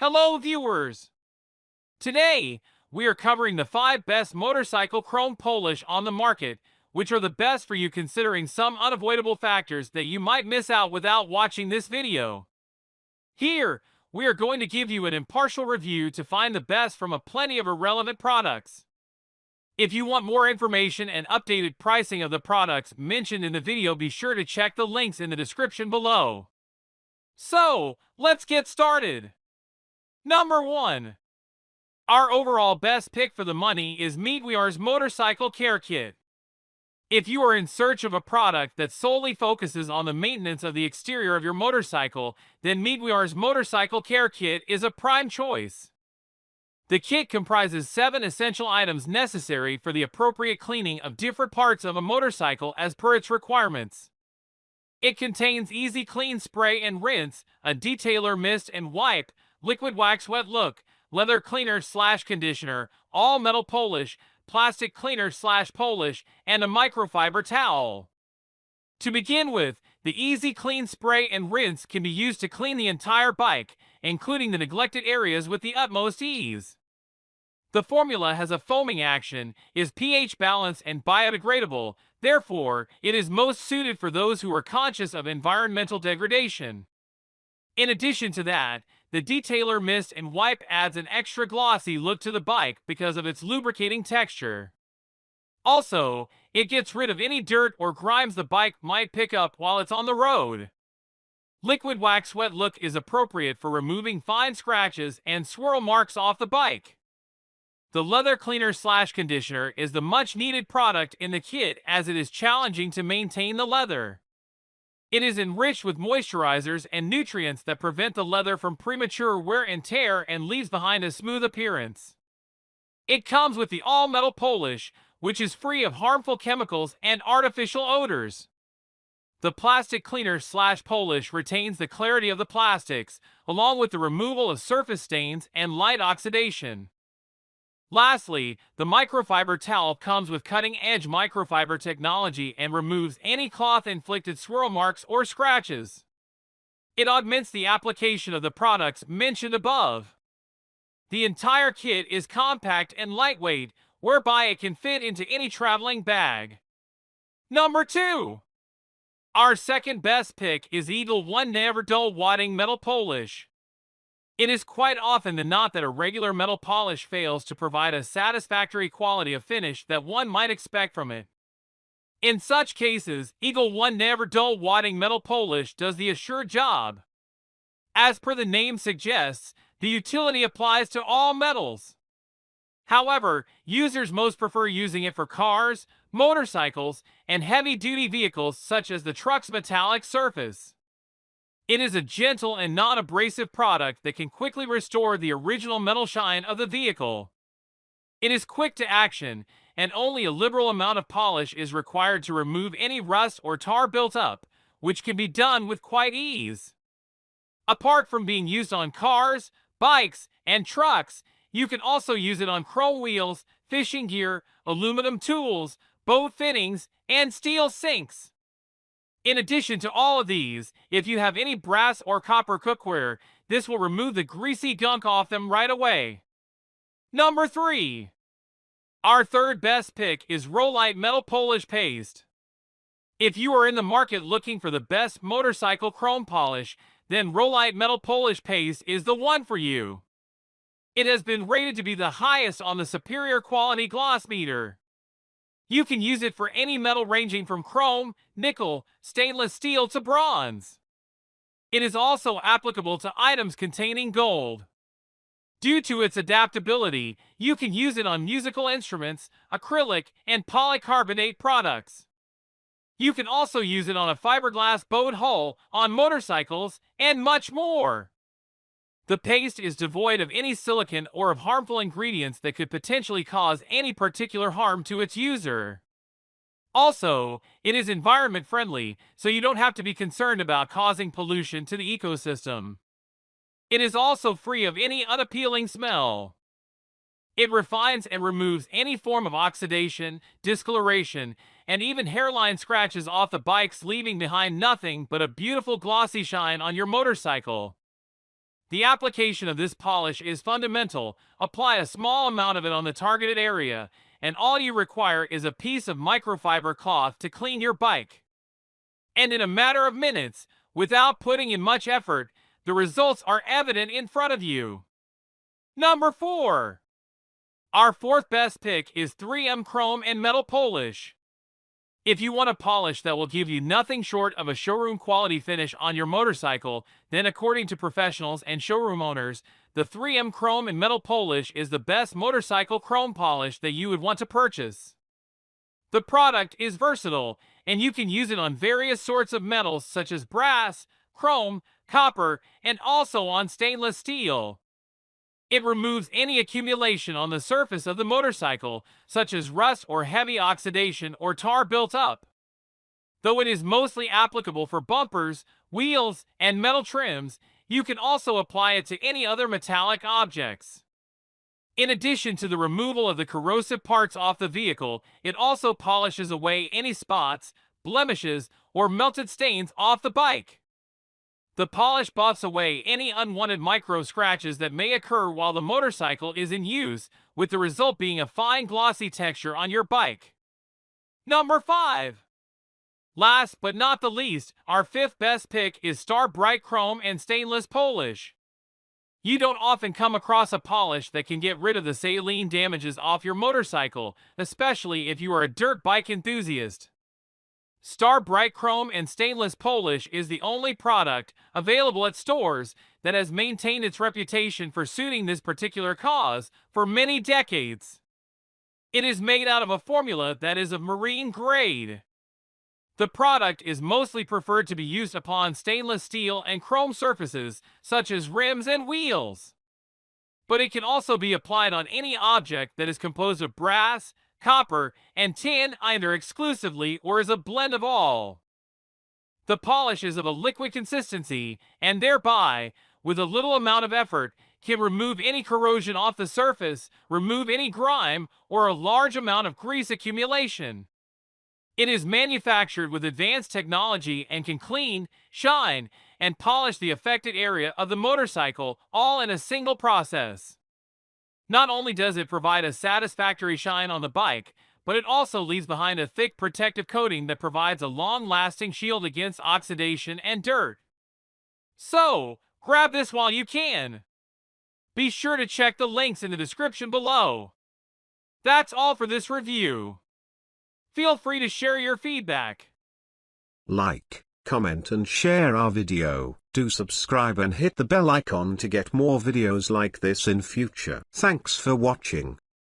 Hello viewers! Today, we are covering the 5 best motorcycle chrome polish on the market, which are the best for you considering some unavoidable factors that you might miss out without watching this video. Here, we are going to give you an impartial review to find the best from a plenty of irrelevant products. If you want more information and updated pricing of the products mentioned in the video, be sure to check the links in the description below. So, let's get started! Number 1. Our overall best pick for the money is Meguiar's Motorcycle Care Kit. If you are in search of a product that solely focuses on the maintenance of the exterior of your motorcycle, then Meguiar's Motorcycle Care Kit is a prime choice. The kit comprises 7 essential items necessary for the appropriate cleaning of different parts of a motorcycle as per its requirements. It contains Easy Clean Spray and Rinse, a detailer mist and wipe, liquid wax wet look, leather cleaner/conditioner, all metal polish, plastic cleaner/polish, and a microfiber towel. To begin with, the Easy Clean Spray and Rinse can be used to clean the entire bike, including the neglected areas, with the utmost ease. The formula has a foaming action, is pH balanced and biodegradable, therefore, it is most suited for those who are conscious of environmental degradation. In addition to that, the detailer mist and wipe adds an extra glossy look to the bike because of its lubricating texture. Also, it gets rid of any dirt or grimes the bike might pick up while it's on the road. Liquid wax wet look is appropriate for removing fine scratches and swirl marks off the bike. The leather cleaner/conditioner is the much needed product in the kit as it is challenging to maintain the leather. It is enriched with moisturizers and nutrients that prevent the leather from premature wear and tear and leaves behind a smooth appearance. It comes with the all-metal polish, which is free of harmful chemicals and artificial odors. The plastic cleaner/polish retains the clarity of the plastics, along with the removal of surface stains and light oxidation. Lastly, the microfiber towel comes with cutting-edge microfiber technology and removes any cloth-inflicted swirl marks or scratches. It augments the application of the products mentioned above. The entire kit is compact and lightweight, whereby it can fit into any traveling bag. Number 2. Our second best pick is Eagle One Nevr-Dull Wadding Metal Polish. It is quite often than not that a regular metal polish fails to provide a satisfactory quality of finish that one might expect from it. In such cases, Eagle One Nevr-Dull Wadding Metal Polish does the assured job. As per the name suggests, the utility applies to all metals. However, users most prefer using it for cars, motorcycles, and heavy-duty vehicles such as the truck's metallic surface. It is a gentle and non-abrasive product that can quickly restore the original metal shine of the vehicle. It is quick to action, and only a liberal amount of polish is required to remove any rust or tar built up, which can be done with quite ease. Apart from being used on cars, bikes, and trucks, you can also use it on chrome wheels, fishing gear, aluminum tools, boat fittings, and steel sinks. In addition to all of these, if you have any brass or copper cookware, this will remove the greasy gunk off them right away. Number 3. Our third best pick is Rolite Metal Polish Paste. If you are in the market looking for the best motorcycle chrome polish, then Rolite Metal Polish Paste is the one for you. It has been rated to be the highest on the superior quality gloss meter. You can use it for any metal ranging from chrome, nickel, stainless steel to bronze. It is also applicable to items containing gold. Due to its adaptability, you can use it on musical instruments, acrylic, and polycarbonate products. You can also use it on a fiberglass boat hull, on motorcycles, and much more. The paste is devoid of any silicone or of harmful ingredients that could potentially cause any particular harm to its user. Also, it is environment friendly, so you don't have to be concerned about causing pollution to the ecosystem. It is also free of any unappealing smell. It refines and removes any form of oxidation, discoloration, and even hairline scratches off the bikes, leaving behind nothing but a beautiful glossy shine on your motorcycle. The application of this polish is fundamental. Apply a small amount of it on the targeted area, and all you require is a piece of microfiber cloth to clean your bike. And in a matter of minutes, without putting in much effort, the results are evident in front of you. Number 4. Our fourth best pick is 3M Chrome and Metal Polish. If you want a polish that will give you nothing short of a showroom quality finish on your motorcycle, then according to professionals and showroom owners, the 3M Chrome and Metal Polish is the best motorcycle chrome polish that you would want to purchase. The product is versatile, and you can use it on various sorts of metals such as brass, chrome, copper, and also on stainless steel. It removes any accumulation on the surface of the motorcycle, such as rust or heavy oxidation or tar built up. Though it is mostly applicable for bumpers, wheels, and metal trims, you can also apply it to any other metallic objects. In addition to the removal of the corrosive parts off the vehicle, it also polishes away any spots, blemishes, or melted stains off the bike. The polish buffs away any unwanted micro scratches that may occur while the motorcycle is in use, with the result being a fine glossy texture on your bike. Number 5. Last but not the least, our fifth best pick is BRITE Chrome and Stainless Polish. You don't often come across a polish that can get rid of the saline damages off your motorcycle, especially if you are a dirt bike enthusiast. BRITE Chrome and Stainless Polish is the only product available at stores that has maintained its reputation for suiting this particular cause for many decades. It is made out of a formula that is of marine grade. The product is mostly preferred to be used upon stainless steel and chrome surfaces such as rims and wheels. But it can also be applied on any object that is composed of brass, copper, and tin either exclusively or as a blend of all. The polish is of a liquid consistency and thereby, with a little amount of effort, can remove any corrosion off the surface, remove any grime, or a large amount of grease accumulation. It is manufactured with advanced technology and can clean, shine, and polish the affected area of the motorcycle all in a single process. Not only does it provide a satisfactory shine on the bike, but it also leaves behind a thick protective coating that provides a long-lasting shield against oxidation and dirt. So, grab this while you can. Be sure to check the links in the description below. That's all for this review. Feel free to share your feedback. Like, comment and share our video. Do subscribe and hit the bell icon to get more videos like this in future. Thanks for watching.